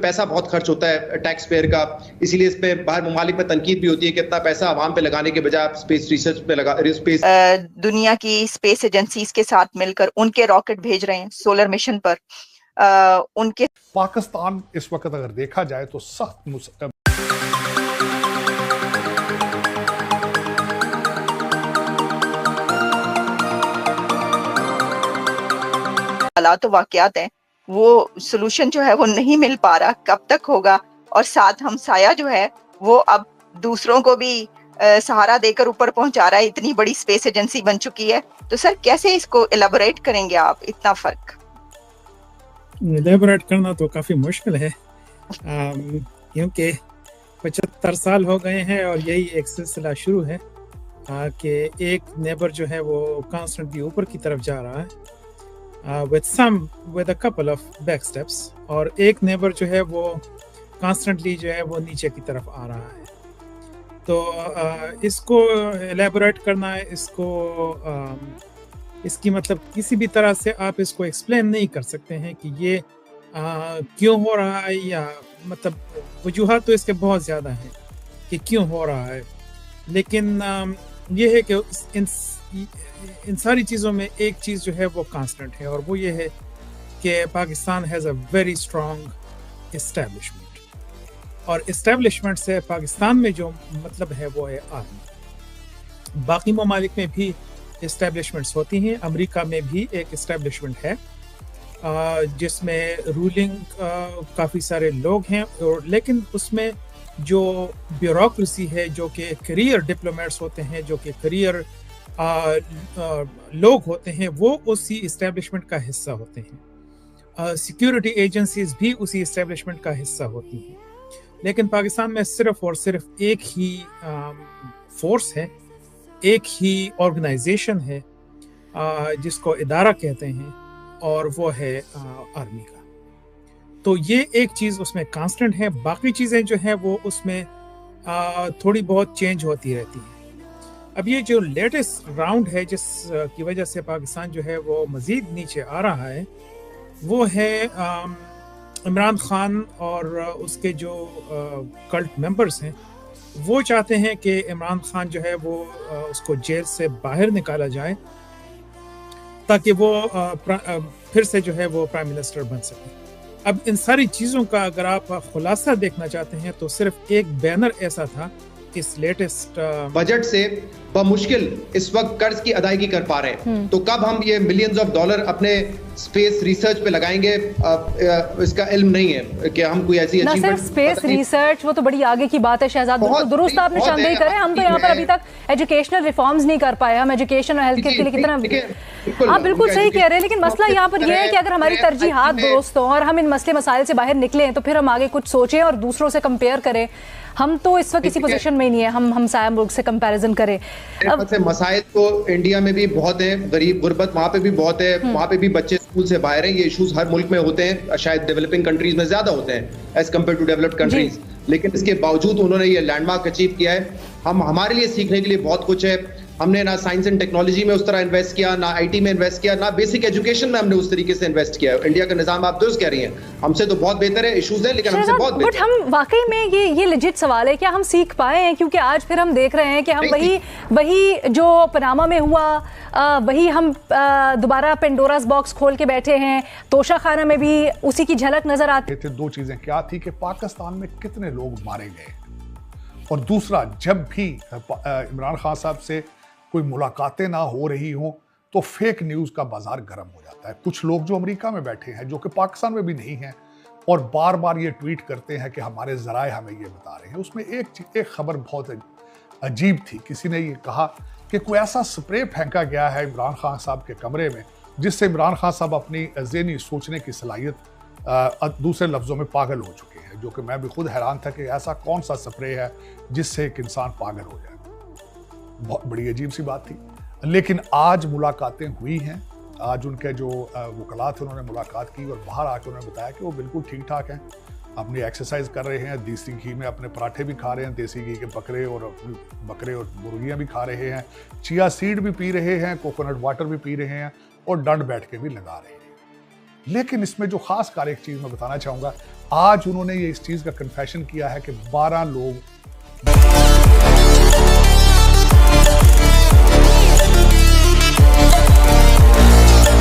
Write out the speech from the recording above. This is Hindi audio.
पैसा बहुत खर्च होता है टैक्स पेयर का, इसीलिए इस पे बाहर ममालिक में तनकीद भी होती है कि इतना पैसा आवाम पे लगाने के बजाय आप स्पेस रिसर्च पे लगा स्पेस दुनिया की स्पेस एजेंसीज के साथ मिलकर उनके रॉकेट भेज रहे हैं सोलर मिशन पर। उनके पाकिस्तान इस वक्त अगर देखा जाए तो सख्त हालात वाकयात हैं, वो सोल्यूशन जो है वो नहीं मिल पा रहा, कब तक होगा। और साथ हमसाया जो है वो अब दूसरों को भी सहारा देकर ऊपर पहुंचा रहा है, इतनी बड़ी स्पेस एजेंसी बन चुकी है। तो सर कैसे इसको एलाबोरेट करेंगे आप, इतना फर्क? एलाबोरेट करना तो काफ़ी मुश्किल है क्योंकि 75 साल हो गए हैं और यही एक सिलसिला शुरू है कि एक नेबर जो है वो कॉन्स्टेंटली ऊपर की तरफ जा रहा है with a couple of back steps, और एक नेबर जो है वो कॉन्स्टेंटली जो है वो नीचे की तरफ आ रहा है। तो इसको एलेबोरेट करना है, इसकी मतलब किसी भी तरह से आप इसको एक्सप्लेन नहीं कर सकते हैं कि ये क्यों हो रहा है, या मतलब वजूहात तो इसके बहुत ज़्यादा हैं कि क्यों हो रहा है। लेकिन ये है कि इन सारी चीज़ों में एक चीज़ जो है वो कांस्टेंट है, और वो ये है कि Pakistan has a very strong establishment, और इस्टेब्लिशमेंट से पाकिस्तान में जो मतलब है वो है आर्मी। बाकी ममालिक में भी इस्टेब्लिशमेंट्स होती हैं, अमेरिका में भी एक इस्टेब्लिशमेंट है जिसमें रूलिंग काफ़ी सारे लोग हैं, और लेकिन उसमें जो ब्यूरोक्रेसी है, जो कि करियर डिप्लोमेट्स होते हैं, जो कि करियर लोग होते हैं, वो उसी इस्टेब्लिशमेंट का हिस्सा होते हैं। सिक्योरिटी एजेंसीज भी उसी इस्टेब्लिशमेंट का हिस्सा होती हैं। लेकिन पाकिस्तान में सिर्फ और सिर्फ एक ही फोर्स है, एक ही ऑर्गेनाइजेशन है जिसको इदारा कहते हैं, और वो है आर्मी का। तो ये एक चीज़ उसमें कांस्टेंट है, बाकी चीज़ें जो हैं वो उसमें थोड़ी बहुत चेंज होती रहती हैं। अब ये जो लेटेस्ट राउंड है जिस की वजह से पाकिस्तान जो है वो मज़ीद नीचे आ रहा है, वो है इमरान खान और उसके जो कल्ट मेंबर्स हैं, वो चाहते हैं कि इमरान खान जो है वो उसको जेल से बाहर निकाला जाए ताकि वो फिर से जो है वो प्राइम मिनिस्टर बन सके। अब इन सारी चीज़ों का अगर आप खुलासा देखना चाहते हैं तो सिर्फ एक बैनर ऐसा था इस लेटेस्ट बजट से बमुश्किल इस वक्त कर्ज की अदायगी कर पा रहे हैं। तो कब हम ये मिलियंस ऑफ डॉलर अपने स्पेस रिसर्च पे लगाएंगे, इसका इल्म नहीं है कि हम कोई ऐसी ना सिर्फ स्पेस रिसर्च, वो तो बड़ी आगे की बात है शहजाद, बिल्कुल दुरुस्त आपने शानदार करें। हम तो यहाँ पर अभी तक एजुकेशनल रिफॉर्म्स नहीं कर पाए। हम एजुकेशन और हेल्थ केयर के लिए कितना, आप बिल्कुल सही कह रहे हैं, लेकिन मसला यहाँ पर यह है कि अगर हमारी तरजीहात दुरुस्त हो और हम इन मसले मसाइल से बाहर निकलें तो फिर हम आगे कुछ सोचें और दूसरों से कंपेयर करें। हम तो इस वक्त किसी पोजीशन में ही नहीं है हम हमसाया मुल्क से कंपैरिजन करें। अब मसाइल तो इंडिया में भी बहुत है, गरीब गुर्बत वहाँ पे भी बहुत है, वहाँ पे भी बच्चे स्कूल से बाहर हैं। ये इश्यूज हर मुल्क में होते हैं, शायद डेवलपिंग कंट्रीज में ज्यादा होते हैं as compare to developed countries. लेकिन इसके बावजूद उन्होंने ये लैंडमार्क अचीव किया है। हमारे लिए सीखने के लिए बहुत कुछ है। हमने ना साइंस एंड टेक्नोलॉजी में उस तरह इन्वेस्ट किया, ना आईटी में इन्वेस्ट किया, ना बेसिक एजुकेशन में हमने उस तरीके से इन्वेस्ट किया है। इंडिया का निजाम आप दुरुस्त कह रही हैं, हमसे तो बहुत बेहतर है, इश्यूज है लेकिन हमसे बहुत बेहतर। बट हम वाकई में ये लेजिट सवाल है, क्या हम सीख पाए हैं? क्योंकि आज फिर हम देख रहे हैं कि हम वही जो पनामा में हुआ, वही हम दोबारा पेंडोरास बॉक्स खोल के बैठे हैं। तोशा खाना में भी उसी की झलक नजर आती थी। दो चीजें क्या थी कि पाकिस्तान में कितने लोग मारे गए, और दूसरा जब भी इमरान खान साहब से कोई मुलाकातें ना हो रही हों तो फेक न्यूज़ का बाजार गर्म हो जाता है। कुछ लोग जो अमेरिका में बैठे हैं, जो कि पाकिस्तान में भी नहीं हैं, और बार बार ये ट्वीट करते हैं कि हमारे ज़राए हमें ये बता रहे हैं। उसमें एक खबर बहुत अजीब थी। किसी ने ये कहा कि कोई ऐसा स्प्रे फेंका गया है इमरान खान साहब के कमरे में जिससे इमरान खान साहब अपनी ज़हनी सोचने की सलाहियत दूसरे लफ्ज़ों में पागल हो चुके हैं, जो कि मैं भी खुद हैरान था कि ऐसा कौन सा स्प्रे है जिससे एक इंसान पागल हो जाए। बहुत बड़ी अजीब सी बात थी। लेकिन आज मुलाकातें हुई हैं, आज उनके जो वकला थे उन्होंने मुलाकात की और बाहर आकर उन्होंने बताया कि वो बिल्कुल ठीक ठाक हैं, अपनी एक्सरसाइज कर रहे हैं, देसी घी में अपने पराठे भी खा रहे हैं, देसी घी के बकरे और मुर्गियाँ भी खा रहे हैं, चिया सीड भी पी रहे हैं, कोकोनट वाटर भी पी रहे हैं, और डंड बैठ के भी लगा रहे हैं। लेकिन इसमें जो खास कार एक चीज़ मैं बताना चाहूँगा आज उन्होंने ये इस चीज का कन्फेशन किया है कि 12 लोग